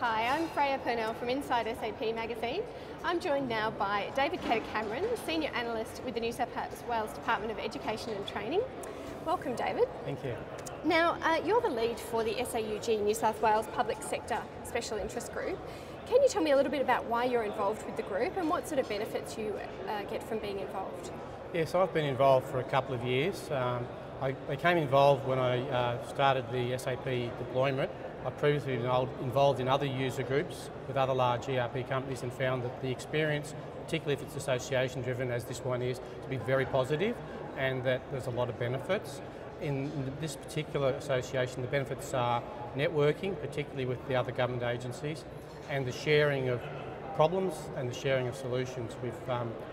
Hi, I'm Freya Purnell from Inside SAP magazine. I'm joined now by David Cameron, Senior Analyst with the New South Wales Department of Education and Training. Welcome, David. Thank you. Now, you're the lead for the SAUG New South Wales Public Sector Special Interest Group. Can you tell me a little bit about why you're involved with the group and what sort of benefits you get from being involved? Yes, I've been involved for a couple of years. I became involved when I started the SAP deployment. I've previously been involved in other user groups with other large ERP companies and found that the experience, particularly if it's association driven as this one is, to be very positive and that there's a lot of benefits. In this particular association, the benefits are networking, particularly with the other government agencies, and the sharing of problems and the sharing of solutions. We've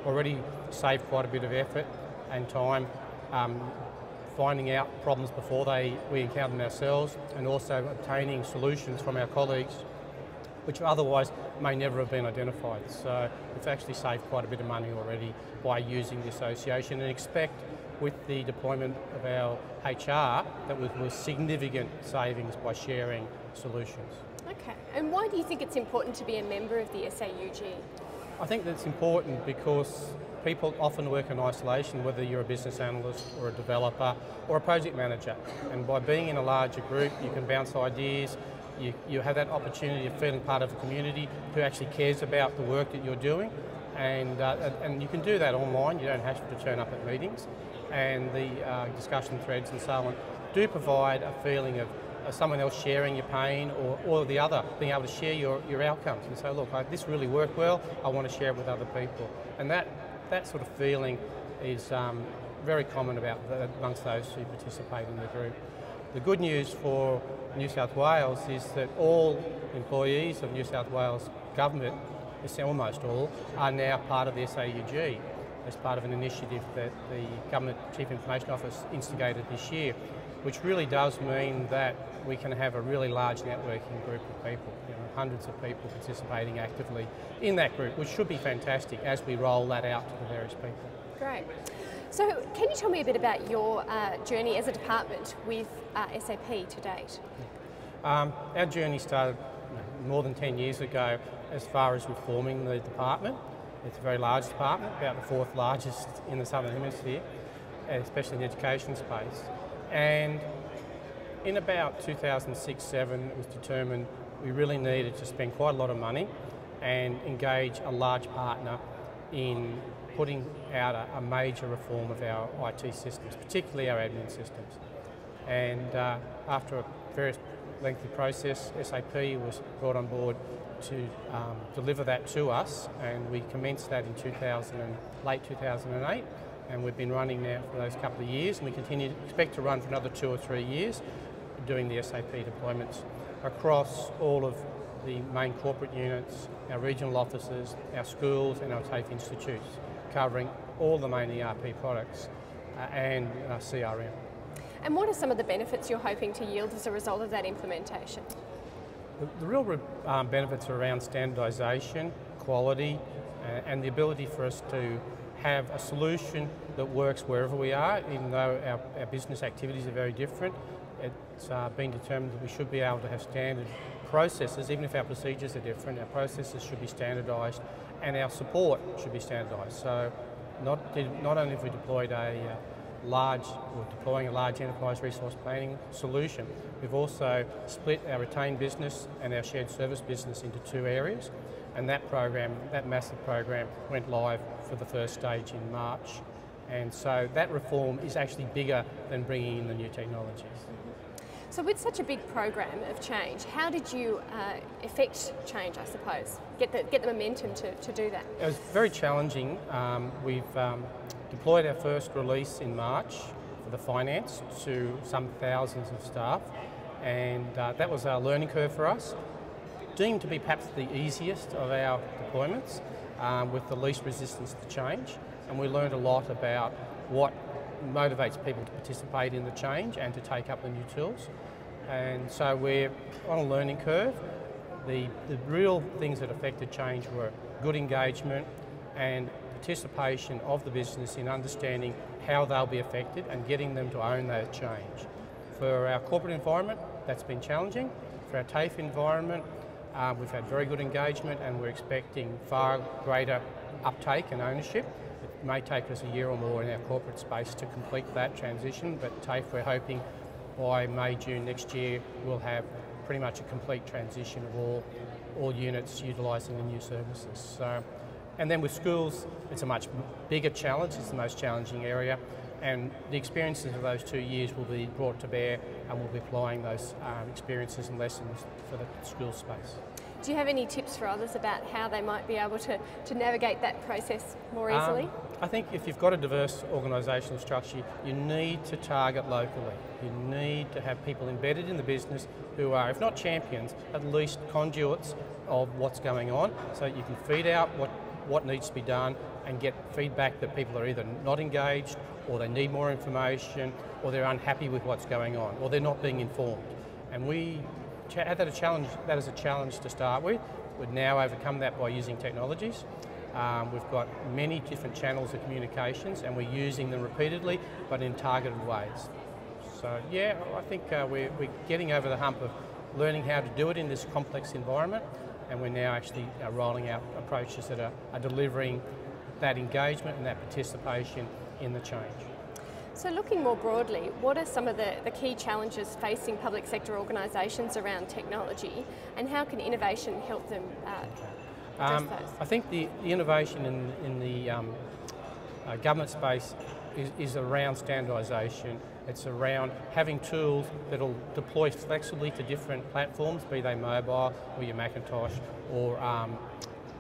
already saved quite a bit of effort and time finding out problems before we encounter them ourselves, and also obtaining solutions from our colleagues which otherwise may never have been identified. So we've actually saved quite a bit of money already by using the association, and expect with the deployment of our HR that we'll significant savings by sharing solutions. Okay, and why do you think it's important to be a member of the SAUG? I think that's important because people often work in isolation, whether you're a business analyst or a developer or a project manager. And by being in a larger group, you can bounce ideas, you have that opportunity of feeling part of a community who actually cares about the work that you're doing. And you can do that online, you don't have to turn up at meetings. And the discussion threads and so on do provide a feeling of someone else sharing your pain, or the other, being able to share your outcomes and say, look, this really worked well, I want to share it with other people. And that sort of feeling is very common amongst those who participate in the group. The good news for New South Wales is that all employees of New South Wales government, almost all, are now part of the SAUG as part of an initiative that the Government Chief Information Office instigated this year, which really does mean that we can have a really large networking group of people, hundreds of people participating actively in that group, which should be fantastic as we roll that out to the various people. Great. So can you tell me a bit about your journey as a department with SAP to date? Our journey started more than 10 years ago as far as reforming the department. It's a very large department, about the fourth largest in the Southern Hemisphere, especially in the education space. And in about 2006-07, it was determined we really needed to spend quite a lot of money and engage a large partner in putting out a major reform of our IT systems, particularly our admin systems. And after a very lengthy process, SAP was brought on board to deliver that to us, and we commenced that in late 2008. And we've been running now for those couple of years, and we expect to run for another 2 or 3 years doing the SAP deployments across all of the main corporate units, our regional offices, our schools and our TAFE institutes, covering all the main ERP products and CRM. And what are some of the benefits you're hoping to yield as a result of that implementation? The real benefits are around standardisation, quality, and the ability for us to have a solution that works wherever we are, even though our business activities are very different. It's been determined that we should be able to have standard processes, even if our procedures are different. Our processes should be standardised, and our support should be standardised. So not only have we deployed deploying a large enterprise resource planning solution, we've also split our retained business and our shared service business into 2 areas. And that massive program went live for the first stage in March. And so that reform is actually bigger than bringing in the new technologies. So with such a big program of change, how did you effect change, I suppose? Get the momentum to do that? It was very challenging. We've deployed our first release in March for the finance to some thousands of staff, and that was our learning curve for us. Deemed to be perhaps the easiest of our deployments, with the least resistance to change, and we learned a lot about what motivates people to participate in the change and to take up the new tools. And so we're on a learning curve. The real things that affected change were good engagement and participation of the business in understanding how they'll be affected and getting them to own that change. For our corporate environment, that's been challenging. For our TAFE environment, We've had very good engagement and we're expecting far greater uptake and ownership. It may take us a year or more in our corporate space to complete that transition, but TAFE, we're hoping by May, June next year, we'll have pretty much a complete transition of all units utilising the new services. So, and then with schools, it's a much bigger challenge, it's the most challenging area, and the experiences of those 2 years will be brought to bear and we'll be applying those experiences and lessons for the school space. Do you have any tips for others about how they might be able to navigate that process more easily? I think if you've got a diverse organisational structure, you need to target locally. You need to have people embedded in the business who are, if not champions, at least conduits of what's going on, so you can feed out what needs to be done and get feedback that people are either not engaged, or they need more information, or they're unhappy with what's going on, or they're not being informed. And we had that as a challenge to start with. We've now overcome that by using technologies. We've got many different channels of communications and we're using them repeatedly, but in targeted ways. So yeah, I think we're getting over the hump of learning how to do it in this complex environment, and we're now actually rolling out approaches that are delivering that engagement and that participation in the change. So looking more broadly, what are some of the key challenges facing public sector organisations around technology, and how can innovation help them address those? I think the innovation in the government space is around standardisation. It's around having tools that will deploy flexibly to different platforms, be they mobile or your Macintosh, or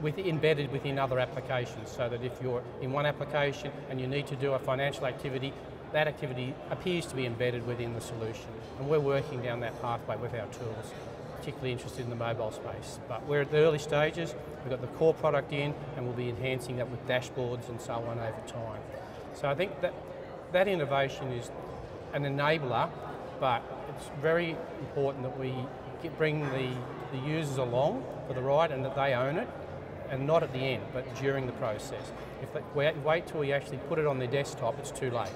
embedded within other applications, so that if you're in one application and you need to do a financial activity, that activity appears to be embedded within the solution. And we're working down that pathway with our tools, particularly interested in the mobile space. But we're at the early stages, we've got the core product in, and we'll be enhancing that with dashboards and so on over time. So I think that innovation is an enabler, but it's very important that we bring the users along for the ride and that they own it, and not at the end, but during the process. If they wait till we actually put it on their desktop, it's too late.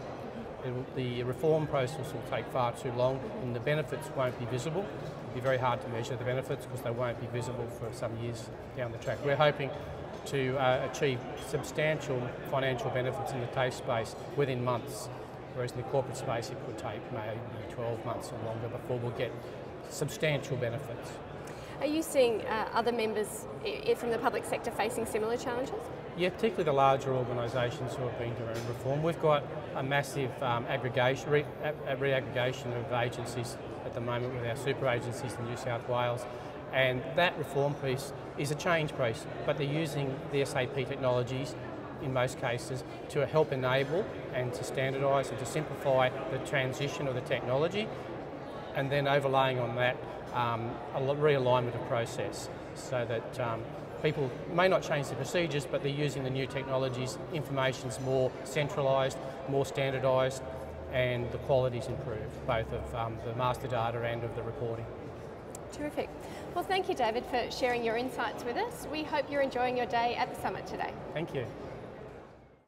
The reform process will take far too long and the benefits won't be visible. It'll be very hard to measure the benefits because they won't be visible for some years down the track. We're hoping to achieve substantial financial benefits in the TAFE space within months, whereas in the corporate space it could take maybe 12 months or longer before we'll get substantial benefits. Are you seeing other members from the public sector facing similar challenges? Yeah, particularly the larger organisations who have been doing reform. We've got a massive reaggregation of agencies at the moment with our super agencies in New South Wales, and that reform piece is a change piece, but they're using the SAP technologies in most cases to help enable and to standardise and to simplify the transition of the technology, and then overlaying on that a realignment of process, so that people may not change the procedures, but they're using the new technologies, information's more centralised, more standardised, and the quality's improved, both of the master data and of the reporting. Terrific. Well, thank you, David, for sharing your insights with us. We hope you're enjoying your day at the Summit today. Thank you.